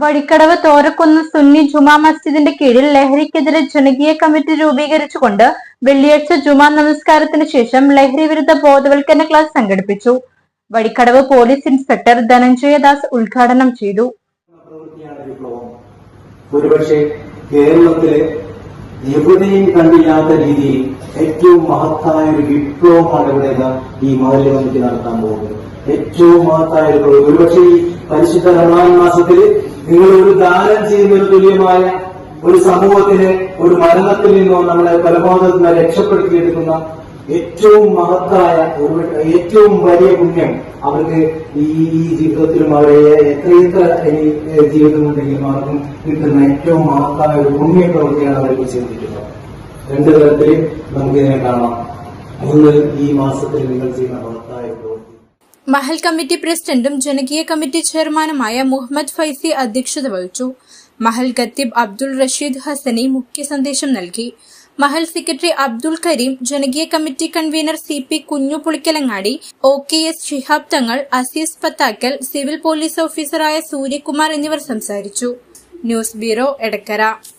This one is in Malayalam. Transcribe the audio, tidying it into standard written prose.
വഴിക്കടവ് തോരക്കുന്ന് സുന്നി ജുമാ മസ്ജിദിന്റെ കീഴിൽ ലഹരിക്കെതിരെ ജനകീയ കമ്മിറ്റി രൂപീകരിച്ചുകൊണ്ട് വെള്ളിയാഴ്ച ജുമാ നമസ്കാരത്തിന് ശേഷം ലഹരി വിരുദ്ധ ബോധവൽക്കരണ ക്ലാസ് സംഘടിപ്പിച്ചു. വഴിക്കടവ് പോലീസ് ഇൻസ്പെക്ടർ ധനഞ്ജയ ദാസ് ഉദ്ഘാടനം ചെയ്തു. ഒരുപക്ഷെ കേരളത്തിലെ എവിടെയും കണ്ടില്ലാത്ത രീതിയിൽ ഏറ്റവും മഹത്തായ ഒരു വിപ്ലവമാണ് ഇവിടെ ഈ മഹല്ല് കമ്മിറ്റി നടത്താൻ പോകുന്നത്. ഏറ്റവും മഹത്തായ ഒരുപക്ഷെ ഈ പരിശുദ്ധ റമദാൻ മാസത്തിൽ നിങ്ങൾ ഒരു ദാനം ചെയ്യുന്നതിന് തുല്യമായ ഒരു സമൂഹത്തിന് ഒരു മരണത്തിൽ നിന്നോ നമ്മളെ പരമാവധി നിന്ന് രക്ഷപ്പെടുത്തിയെടുക്കുന്ന ഏറ്റവും മഹത്തായ ഏറ്റവും വലിയ പുണ്യം അവർക്ക് ഈ ജീവിതത്തിലും അവരെ എത്രയെത്ര ജീവിതമുണ്ടെങ്കിലും അവർക്കും കിട്ടുന്ന ഏറ്റവും മഹത്തായ ഒരു പുണ്യ പ്രവൃത്തിയാണ് അവർക്ക് ചെയ്തിട്ടുള്ളത്. രണ്ടു തരത്തിൽ നമുക്കിതിനെ കാണാം. ഒന്ന്, ഈ മാസത്തിൽ നിങ്ങൾ ചെയ്യുന്ന മഹത്തായ പ്രവൃത്തി. മഹൽ കമ്മിറ്റി പ്രസിഡന്റും ജനകീയ കമ്മിറ്റി ചെയർമാനുമായ മുഹമ്മദ് ഫൈസി അധ്യക്ഷത വഹിച്ചു. മഹൽ ഖത്തീബ് അബ്ദുൾ റഷീദ് ഹസനി മുഖ്യ സന്ദേശം നൽകി. മഹൽ സെക്രട്ടറി അബ്ദുൾ കരീം, ജനകീയ കമ്മിറ്റി കൺവീനർ CP കുഞ്ഞു പുളിക്കലങ്ങാടി, OKS Shihab Thangal, Azeez പത്താക്കൽ, civil police ഓഫീസറായ സൂര്യകുമാർ എന്നിവർ സംസാരിച്ചു. News bureau, Edakkara.